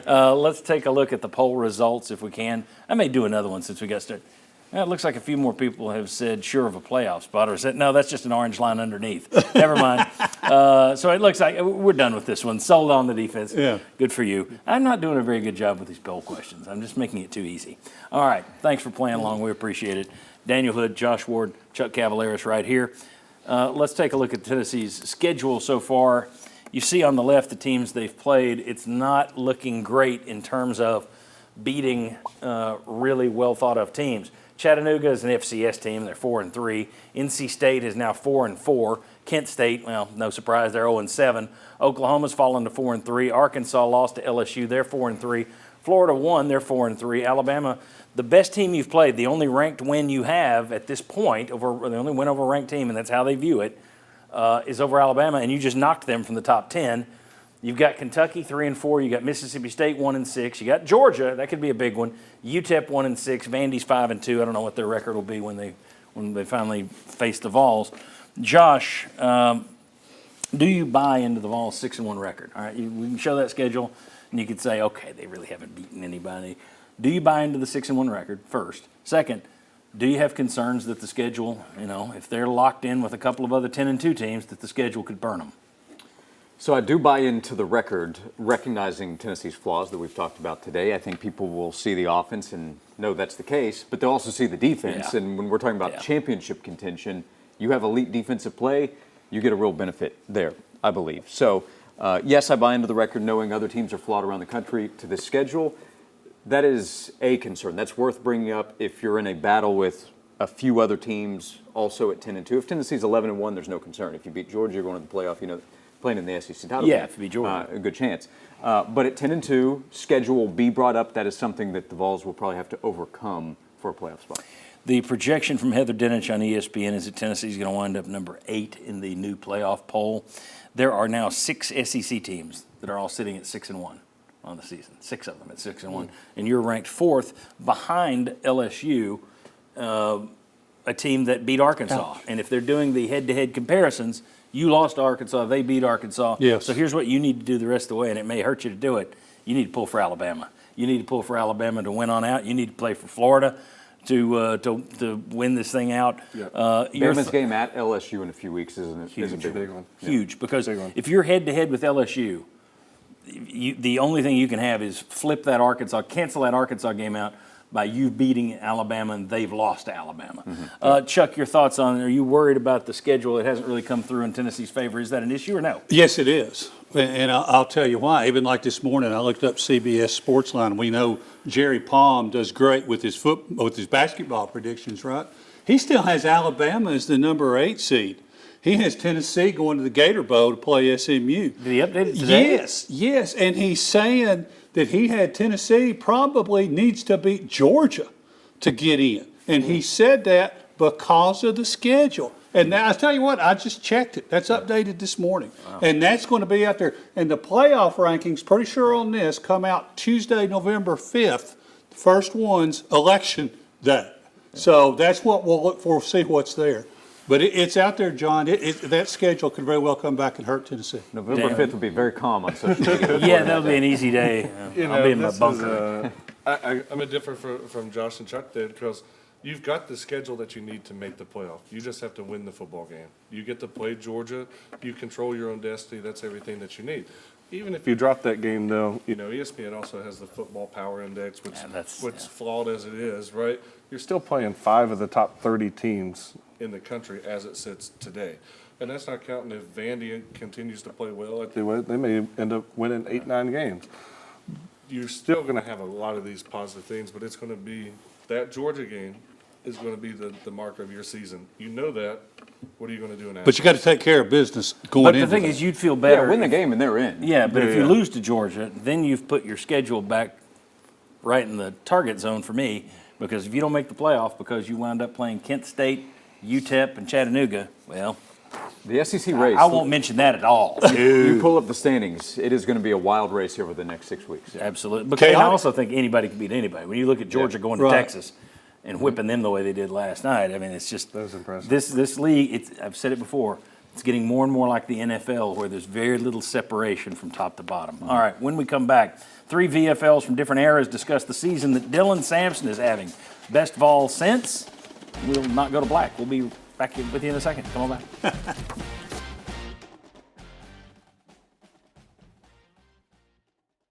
Let's take a look at the poll results if we can. I may do another one since we got started. It looks like a few more people have said sure of a playoff spot, or is that, no, that's just an orange line underneath. Never mind. So it looks like we're done with this one. Sold on the defense. Yeah. Good for you. I'm not doing a very good job with these poll questions. I'm just making it too easy. All right. Thanks for playing along. We appreciate it. Daniel Hood, Josh Ward, Chuck Cavaleris right here. Let's take a look at Tennessee's schedule so far. You see on the left the teams they've played. It's not looking great in terms of beating really well thought of teams. Chattanooga is an FCS team. They're 4-3. NC State is now 4-4. Kent State, well, no surprise, they're 0-7. Oklahoma's fallen to 4-3. Arkansas lost to LSU. They're 4-3. Florida won. They're 4-3. Alabama, the best team you've played, the only ranked win you have at this point, the only win over a ranked team, and that's how they view it, is over Alabama, and you just knocked them from the top 10. You've got Kentucky 3-4. You got Mississippi State 1-6. You got Georgia. That could be a big one. UTEP 1-6. Vandy's 5-2. I don't know what their record will be when they finally face the Vols. Josh, do you buy into the Vols' 6-1 record? All right, we can show that schedule, and you could say, okay, they really haven't beaten anybody. Do you buy into the 6-1 record first? Second, do you have concerns that the schedule, if they're locked in with a couple of other 10-2 teams, that the schedule could burn them? So I do buy into the record, recognizing Tennessee's flaws that we've talked about today. I think people will see the offense and know that's the case, but they'll also see the defense. Yeah. And when we're talking about championship contention, you have elite defensive play, you get a real benefit there, I believe. So, yes, I buy into the record, knowing other teams are flawed around the country to this schedule. That is a concern. That's worth bringing up if you're in a battle with a few other teams also at 10-2. If Tennessee's 11-1, there's no concern. If you beat Georgia, you're going to the playoff, playing in the SEC title game. If you beat Georgia. A good chance. But at 10-2, schedule will be brought up. That is something that the Vols will probably have to overcome for a playoff spot. The projection from Heather Dinich on ESPN is that Tennessee's going to wind up number 8 in the new playoff poll. There are now 6 SEC teams that are all sitting at 6-1 on the season. 6 of them at 6-1. And you're ranked 4th behind LSU, a team that beat Arkansas. Ouch. And if they're doing the head-to-head comparisons, you lost to Arkansas, they beat Arkansas. Yes. So here's what you need to do the rest of the way, and it may hurt you to do it. You need to pull for Alabama. You need to pull for Alabama to win on out. You need to play for Florida to win this thing out. Yep. Bama's game at LSU in a few weeks is a big one. Huge, because if you're head-to-head with LSU, the only thing you can have is cancel that Arkansas game out by you beating Alabama and they've lost to Alabama. Mm-hmm. Chuck, your thoughts on it? Are you worried about the schedule? It hasn't really come through in Tennessee's favor. Is that an issue or no? Yes, it is. And I'll tell you why. Even like this morning, I looked up CBS Sportsline. We know Jerry Palm does great with his basketball predictions, right? He still has Alabama as the number 8 seed. He has Tennessee going to the Gator Bowl to play SMU. Did he update it today? Yes. And he's saying that he had Tennessee probably needs to beat Georgia to get in. And he said that because of the schedule. And now, I tell you what, I just checked it. That's updated this morning. Wow. And that's going to be out there. And the playoff rankings, pretty sure on this, come out Tuesday, November 5th. The first one's election day. So that's what we'll look for, see what's there. But it's out there, John. That schedule could very well come back and hurt Tennessee. November 5th will be very calm on social media. Yeah, that'll be an easy day. I'll be in my bunker. I'm a different from Josh and Chuck there because you've got the schedule that you need to make the playoff. You just have to win the football game. You get to play Georgia. You control your own destiny. That's everything that you need. Even if you drop that game, though, ESPN also has the Football Power Index, which flawed as it is, right? You're still playing 5 of the top 30 teams in the country as it sits today. And that's not counting if Vandy continues to play well. They may end up winning 8-9 games. You're still going to have a lot of these positive things, but it's going to be that Georgia game is going to be the mark of your season. You know that. What are you going to do in that? But you got to take care of business going into But the thing is, you'd feel better. Yeah, win the game and they're in. Yeah, but if you lose to Georgia, then you've put your schedule back right in the target zone for me, because if you don't make the playoff because you wound up playing Kent State, UTEP, and Chattanooga, well, the SEC race. I won't mention that at all. You pull up the standings. It is going to be a wild race here over the next 6 weeks. Absolutely. Because I also think anybody can beat anybody. When you look at Georgia going to Texas and whipping them the way they did last night, I mean, it's just that was impressive. This league. I've said it before. It's getting more and more like the NFL, where there's very little separation from top to bottom. All right, when we come back, 3 VFLs from different eras discuss the season that Dylan Sampson is having. Best Vols since. We'll not go to black. We'll be back with you in a second. Come on back.